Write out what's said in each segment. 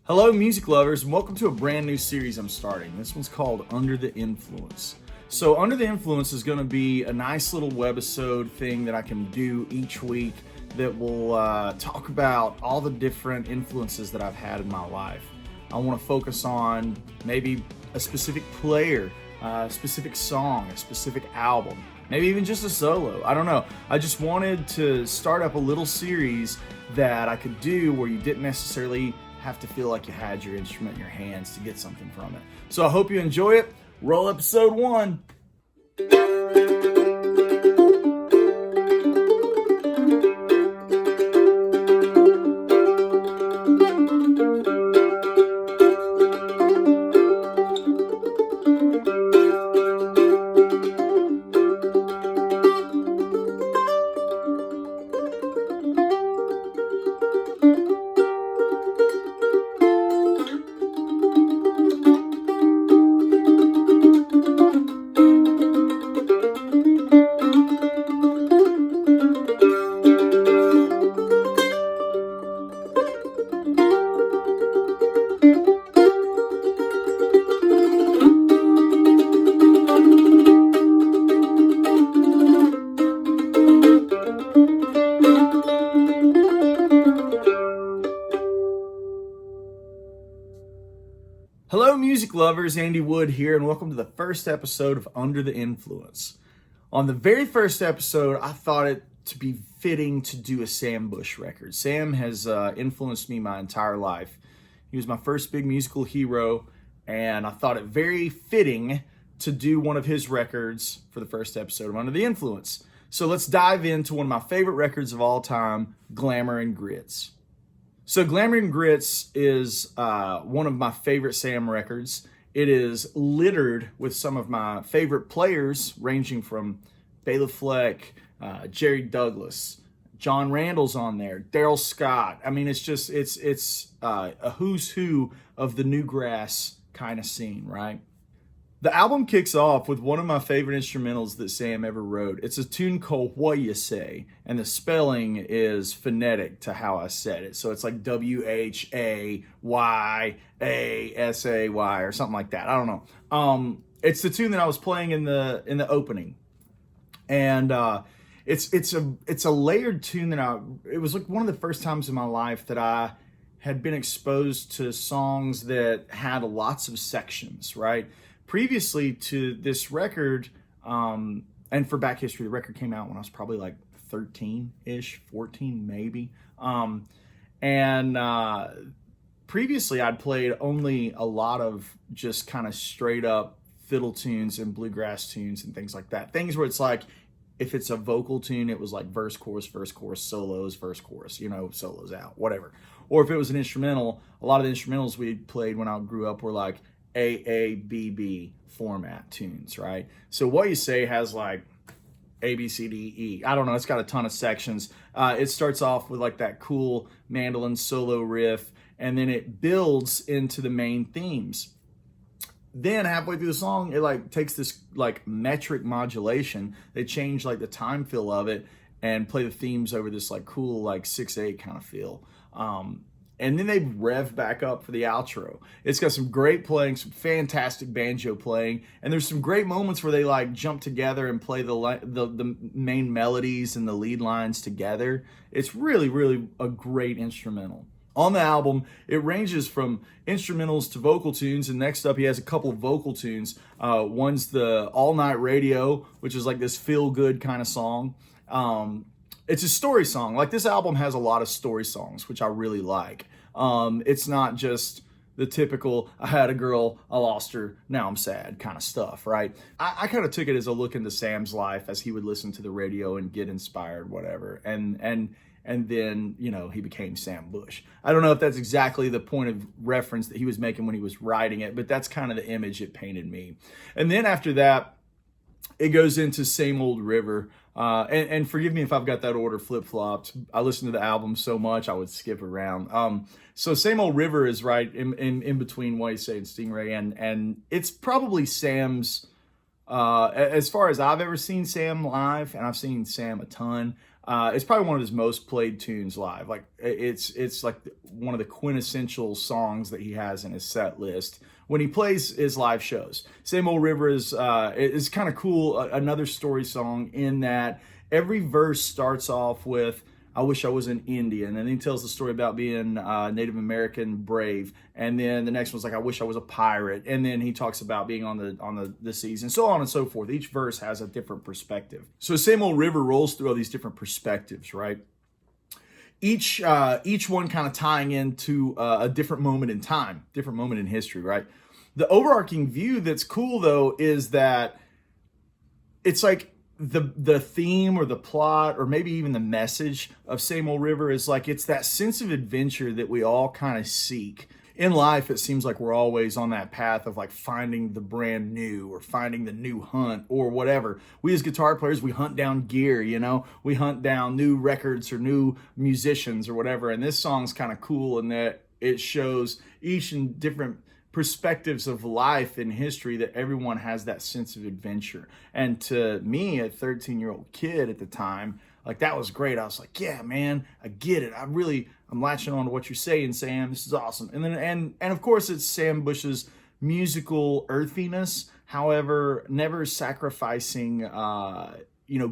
Hello music lovers, and welcome to a brand new series I'm starting. This one's called Under the Influence. So Under the Influence is going to be a nice little webisode thing that I can do each week that will talk about all the different influences that I've had in my life. I want to focus on maybe a specific player, a specific song, a specific album, maybe even just a solo. I don't know. I just wanted to start up a little series that I could do where you didn't necessarily have to feel like you had your instrument in your hands to get something from it. So I hope you enjoy it. Roll episode 1. Hello music lovers, Andy Wood here, and welcome to the first episode of Under the Influence. On the very first episode, I thought it to be fitting to do a Sam Bush record. Sam has influenced me my entire life. He was my first big musical hero, and I thought it very fitting to do one of his records for the first episode of Under the Influence. So let's dive into one of my favorite records of all time, Glamour and Grits. So Glamour and Grits is one of my favorite Sam records. It is littered with some of my favorite players, ranging from Bela Fleck, Jerry Douglas, John Randall's on there, Daryl Scott. I mean, it's a who's who of the newgrass kind of scene, right? The album kicks off with one of my favorite instrumentals that Sam ever wrote. It's a tune called What You Say, and the spelling is phonetic to how I said it. So it's like WHAYASAY or something like that. I don't know. It's the tune that I was playing in the opening, and it's a layered tune that it was like one of the first times in my life that I had been exposed to songs that had lots of sections, right? Previously to this record, and for back history, the record came out when I was probably like 13-ish, 14 maybe. Previously I'd played only a lot of just kind of straight up fiddle tunes and bluegrass tunes and things like that. Things where it's like, if it's a vocal tune, it was like verse, chorus, solos, verse, chorus, solos out, whatever. Or if it was an instrumental, a lot of the instrumentals we played when I grew up were like AABB format tunes, right? So What You Say has like A, B, C, D, E. I don't know. It's got a ton of sections. It starts off with like that cool mandolin solo riff, and then it builds into the main themes. Then halfway through the song, it like takes this like metric modulation. They change like the time feel of it and play the themes over this like cool like 6/8 kind of feel. And then they rev back up for the outro. It's got some great playing, some fantastic banjo playing, and there's some great moments where they like jump together and play the main melodies and the lead lines together. It's really, really a great instrumental. On the album, it ranges from instrumentals to vocal tunes, and next up he has a couple of vocal tunes. One's the All Night Radio, which is like this feel-good kind of song. It's a story song. Like, this album has a lot of story songs, which I really like. It's not just the typical, I had a girl, I lost her, now I'm sad kind of stuff, right? I kind of took it as a look into Sam's life as he would listen to the radio and get inspired, whatever. And then, he became Sam Bush. I don't know if that's exactly the point of reference that he was making when he was writing it, but that's kind of the image it painted me. And then after that, it goes into Same Old River, And forgive me if I've got that order flip-flopped. I listened to the album so much I would skip around. So Same Old River is right in between What You Say and Stingray, and it's probably Sam's, as far as I've ever seen Sam live, and I've seen Sam a ton, it's probably one of his most played tunes live. Like it's like one of the quintessential songs that he has in his set list when he plays his live shows. Same Old River is kind of cool. Another story song in that every verse starts off with, I wish I was an Indian. And then he tells the story about being Native American brave. And then the next one's like, I wish I was a pirate. And then he talks about being on the seas and so on and so forth. Each verse has a different perspective. So Same Old River rolls through all these different perspectives, right? Each one kind of tying into a different moment in time, different moment in history, right? The overarching view that's cool though is that it's like the theme or the plot or maybe even the message of Same Old River is like, it's that sense of adventure that we all kind of seek. In life, it seems like we're always on that path of like finding the brand new or finding the new hunt or whatever. We as guitar players, we hunt down gear, you know, we hunt down new records or new musicians or whatever. And this song's kind of cool in that it shows each in different perspectives of life and history that everyone has that sense of adventure. And to me, a 13-year-old kid at the time, like that was great. I was like, yeah, man, I get it. I'm latching on to what you're saying, Sam. This is awesome. And then, and of course it's Sam Bush's musical earthiness. However, never sacrificing,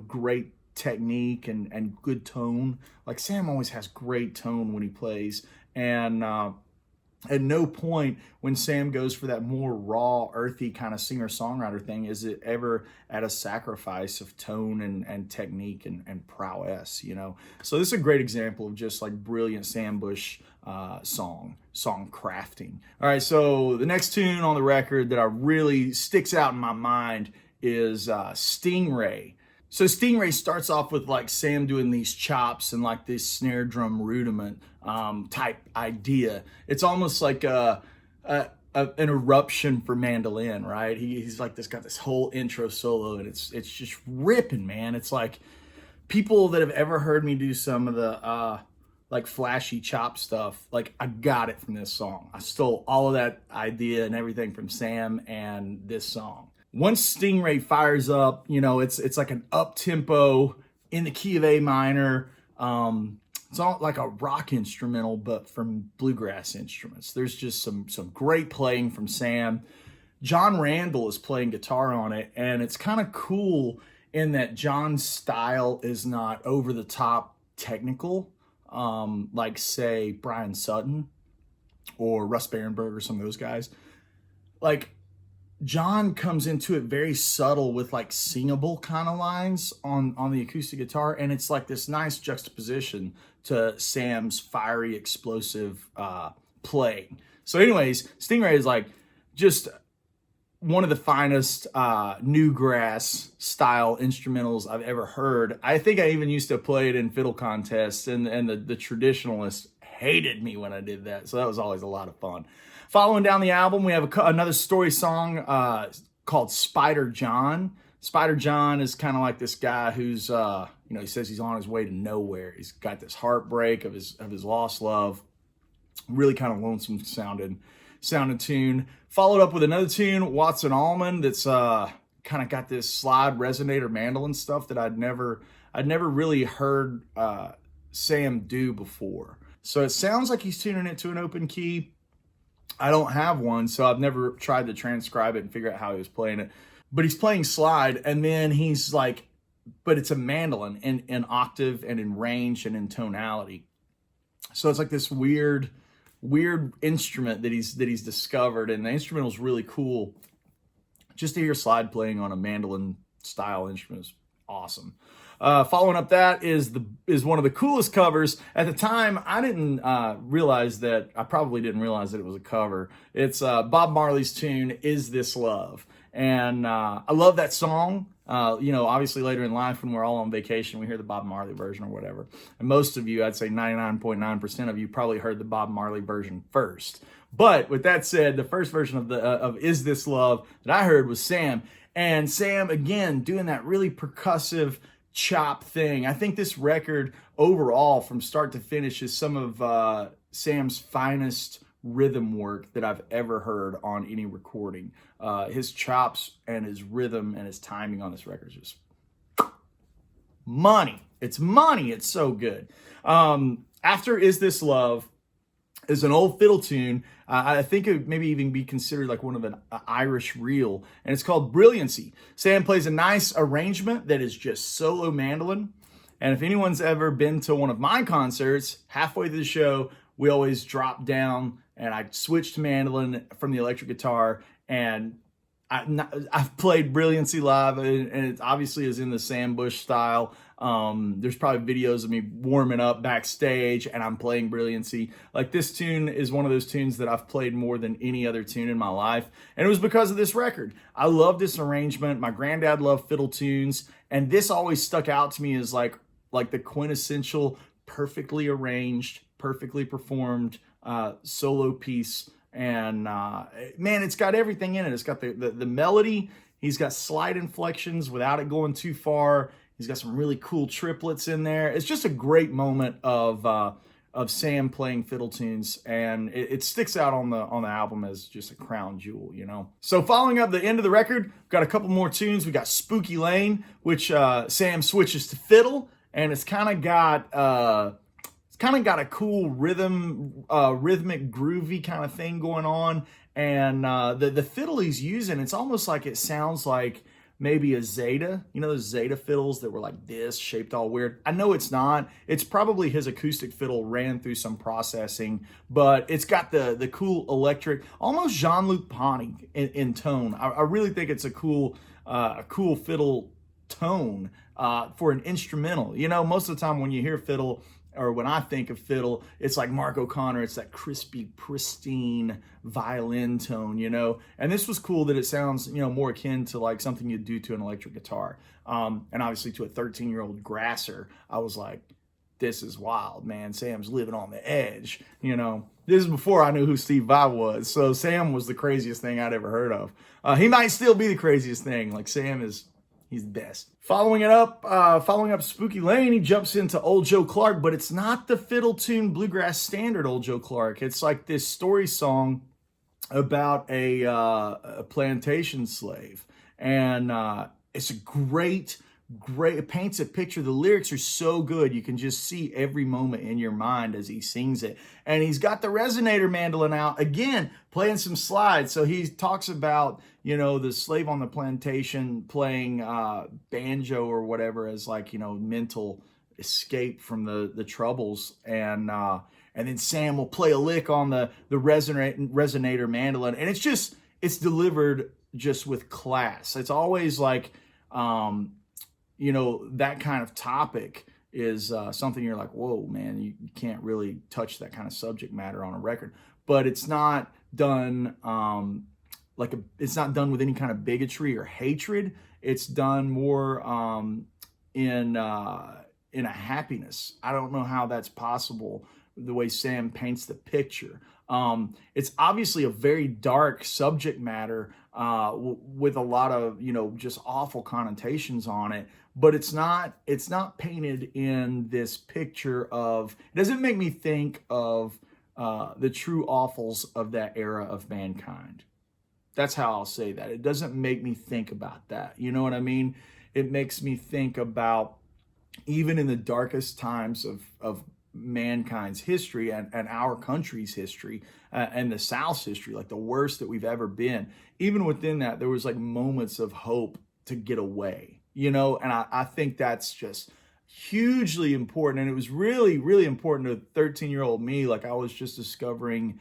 great technique and good tone. Like Sam always has great tone when he plays. And, at no point when Sam goes for that more raw, earthy kind of singer-songwriter thing is it ever at a sacrifice of tone and technique and prowess, you know? So this is a great example of just like brilliant Sam Bush song crafting. All right, so the next tune on the record that really sticks out in my mind is Stingray. So Stingray starts off with like Sam doing these chops and like this snare drum rudiment type idea. It's almost like an eruption for Mandolin, right? He's like got this whole intro solo and it's just ripping, man. It's like people that have ever heard me do some of the like flashy chop stuff, like I got it from this song. I stole all of that idea and everything from Sam and this song. Once Stingray fires up, you know, it's like an up-tempo in the key of A minor. It's all like a rock instrumental, but from bluegrass instruments. There's just some great playing from Sam. John Randall is playing guitar on it, and it's kind of cool in that John's style is not over-the-top technical, like, say, Brian Sutton or Russ Barenberg or some of those guys. Like, John comes into it very subtle with like singable kind of lines on the acoustic guitar. And it's like this nice juxtaposition to Sam's fiery, explosive playing. So anyways, Stingray is like just one of the finest newgrass style instrumentals I've ever heard. I think I even used to play it in fiddle contests and the traditionalists hated me when I did that. So that was always a lot of fun. Following down the album, we have another story song called Spider John. Spider John is kind of like this guy who's, he says he's on his way to nowhere. He's got this heartbreak of his lost love. Really kind of lonesome sounding tune. Followed up with another tune, Watson Allman, that's kind of got this slide resonator mandolin stuff that I'd never really heard Sam do before. So it sounds like he's tuning it to an open key. I don't have one, so I've never tried to transcribe it and figure out how he was playing it. But he's playing slide, and then he's like, but it's a mandolin in octave and in range and in tonality. So it's like this weird instrument that he's discovered, and the instrumental's really cool. Just to hear slide playing on a mandolin style instrument is awesome. Following up that is one of the coolest covers. At the time, I didn't realize that, I probably didn't realize that it was a cover. It's Bob Marley's tune, Is This Love? And I love that song. Obviously later in life when we're all on vacation, we hear the Bob Marley version or whatever. And most of you, I'd say 99.9% of you probably heard the Bob Marley version first. But with that said, the first version of Is This Love that I heard was Sam. And Sam, again, doing that really percussive chop thing. I think this record overall from start to finish is some of Sam's finest rhythm work that I've ever heard on any recording. His chops and his rhythm and his timing on this record is just money. It's money. It's so good. After Is This Love is an old fiddle tune. I think it would maybe even be considered like one of an Irish reel, and it's called Brilliancy. Sam plays a nice arrangement that is just solo mandolin. And if anyone's ever been to one of my concerts, halfway through the show, we always drop down and I switch to mandolin from the electric guitar, and I've played Brilliancy live, and it obviously is in the Sam Bush style. There's probably videos of me warming up backstage and I'm playing Brilliancy. Like, this tune is one of those tunes that I've played more than any other tune in my life. And it was because of this record. I love this arrangement. My granddad loved fiddle tunes, and this always stuck out to me as like the quintessential, perfectly arranged, perfectly performed solo piece. And man, it's got everything in it. It's got the melody. He's got slight inflections without it going too far. He's got some really cool triplets in there. It's just a great moment of Sam playing fiddle tunes, and it sticks out on the album as just a crown jewel, you know. So following up the end of the record, we've got a couple more tunes. We got Spooky Lane, which Sam switches to fiddle, and it's kind of got a cool rhythmic groovy kind of thing going on. And the fiddle he's using, it's almost like it sounds like maybe a Zeta, you know, those Zeta fiddles that were like this, shaped all weird. I know it's not. It's probably his acoustic fiddle ran through some processing, but it's got the cool electric, almost Jean-Luc Ponty in tone. I really think it's a cool fiddle tone for an instrumental. You know, most of the time when you hear fiddle, or when I think of fiddle, it's like Mark O'Connor. It's that crispy, pristine violin tone, you know. And this was cool that it sounds, you know, more akin to like something you'd do to an electric guitar. And obviously to a 13-year-old grasser, I was like, this is wild, man. Sam's living on the edge, you know. This is before I knew who Steve Vai was. So Sam was the craziest thing I'd ever heard of. He might still be the craziest thing. Like, Sam is... he's the best. Following up Spooky Lane, he jumps into Old Joe Clark, but it's not the fiddle tune bluegrass standard Old Joe Clark. It's like this story song about a plantation slave. And it's a great, it paints a picture. The lyrics are so good. You can just see every moment in your mind as he sings it. And he's got the resonator mandolin out, again, playing some slides. So he talks about, you know, the slave on the plantation playing banjo or whatever as like, you know, mental escape from the troubles. And then Sam will play a lick on the resonator mandolin. And it's delivered just with class. It's always like, you know, that kind of topic is something you're like, whoa, man, you can't really touch that kind of subject matter on a record. But it's not done it's not done with any kind of bigotry or hatred. It's done more in a happiness. I don't know how that's possible, the way Sam paints the picture. It's obviously a very dark subject matter with a lot of, you know, just awful connotations on it, but it's not painted in this picture of, it doesn't make me think of the true awfuls of that era of mankind. That's how I'll say that. It doesn't make me think about that. You know what I mean? It makes me think about, even in the darkest times of mankind's history and our country's history and the South's history, like the worst that we've ever been, even within that, there was like moments of hope to get away, you know? And I think that's just hugely important. And it was really, really important to 13-year-old me. Like, I was just discovering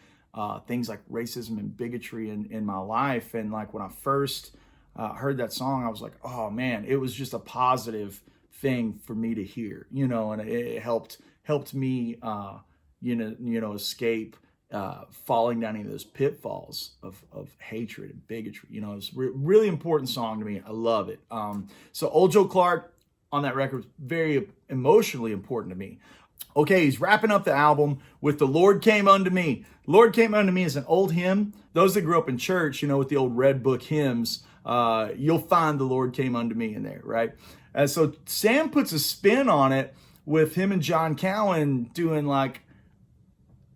things like racism and bigotry in my life. And like, when I first heard that song, I was like, oh man, it was just a positive thing for me to hear, you know, and it helped me, escape falling down into those pitfalls of hatred and bigotry. You know, it's really important song to me. I love it. So Old Joe Clark on that record was very emotionally important to me. Okay, he's wrapping up the album with The Lord Came Unto Me. Lord Came Unto Me is an old hymn. Those that grew up in church, you know, with the old red book hymns, you'll find The Lord Came Unto Me in there, right? So Sam puts a spin on it with him and John Cowan doing like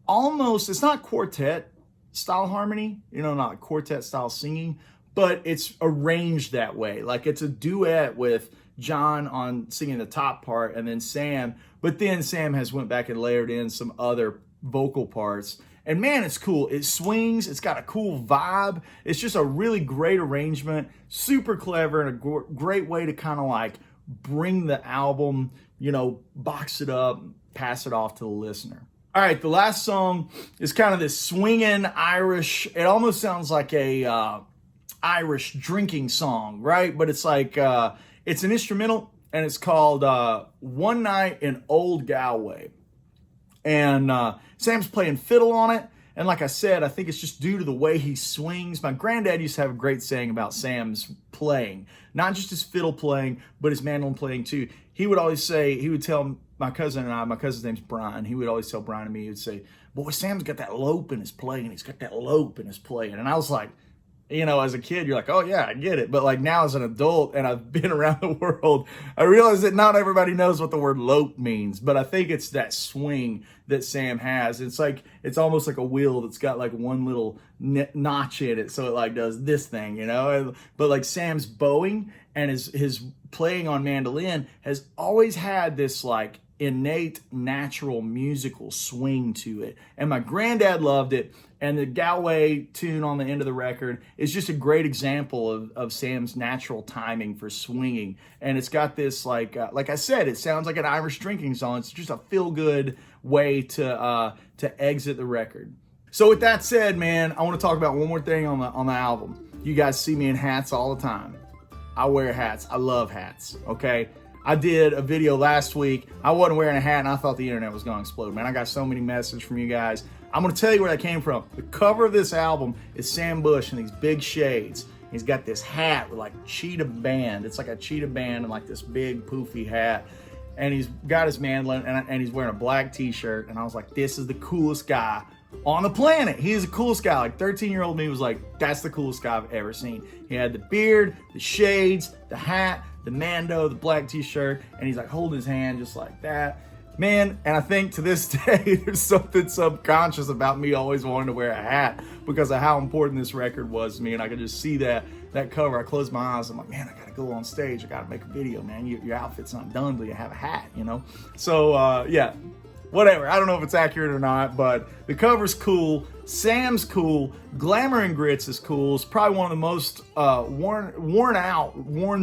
almost, it's not quartet style harmony, not quartet style singing, but it's arranged that way. Like it's a duet with John on singing the top part and then Sam, but then Sam has went back and layered in some other vocal parts. And man, it's cool. It swings. It's got a cool vibe. It's just a really great arrangement, super clever, and a great way to kind of like bring the album, box it up, pass it off to the listener. All right, the last song is kind of this swinging Irish. It almost sounds like a Irish drinking song, right? But it's like, it's an instrumental, and it's called One Night in Old Galway. And Sam's playing fiddle on it. And like I said, I think it's just due to the way he swings. My granddad used to have a great saying about Sam's playing, not just his fiddle playing, but his mandolin playing too. He would always say, he would tell my cousin and I, my cousin's name's Brian, he would always tell Brian and me, he would say, boy, Sam's got that lope in his playing. He's got that lope in his playing. And I was like, as a kid, you're like, oh yeah, I get it. But like now as an adult and I've been around the world, I realize that not everybody knows what the word lope means, but I think it's that swing that Sam has. It's like, it's almost like a wheel that's got like one little notch in it. So it like does this thing, but like Sam's bowing and his playing on mandolin has always had this like innate natural musical swing to it. And my granddad loved it. And the Galway tune on the end of the record is just a great example of Sam's natural timing for swinging. And it's got this, like I said, it sounds like an Irish drinking song. It's just a feel-good way to exit the record. So with that said, man, I want to talk about one more thing on the album. You guys see me in hats all the time. I wear hats. I love hats, okay? I did a video last week. I wasn't wearing a hat, and I thought the internet was going to explode, man. I got so many messages from you guys. I'm going to tell you where that came from. The cover of this album is Sam Bush in these big shades. He's got this hat with like cheetah band. It's like a cheetah band and like this big poofy hat. And he's got his mandolin and he's wearing a black t-shirt. And I was like, this is the coolest guy on the planet. He is the coolest guy. Like 13-year-old me was like, that's the coolest guy I've ever seen. He had the beard, the shades, the hat, the mando, the black t-shirt, and he's like holding his hand just like that. Man, and I think to this day, there's something subconscious about me always wanting to wear a hat because of how important this record was to me. And I could just see that cover. I closed my eyes. I'm like, man, I got to go on stage. I got to make a video, man. Your outfit's not done till you have a hat, So, yeah, whatever. I don't know if it's accurate or not, but the cover's cool. Sam's cool. Glamour and Grits is cool. It's probably one of the most worn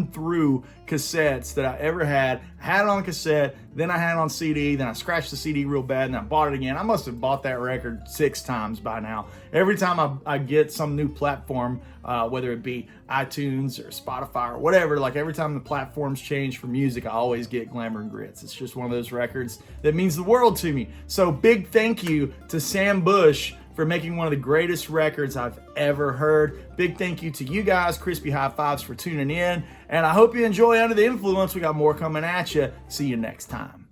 through cassettes that I ever had. I had it on cassette, then I had it on CD, then I scratched the CD real bad, and I bought it again. I must have bought that record 6 times by now. Every time I get some new platform, whether it be iTunes or Spotify or whatever, like every time the platforms change for music, I always get Glamour and Grits. It's just one of those records that means the world to me. So big thank you to Sam Bush for making one of the greatest records I've ever heard. Big thank you to you guys. Crispy high fives for tuning in. And I hope you enjoy Under the Influence. We got more coming at you. See you next time.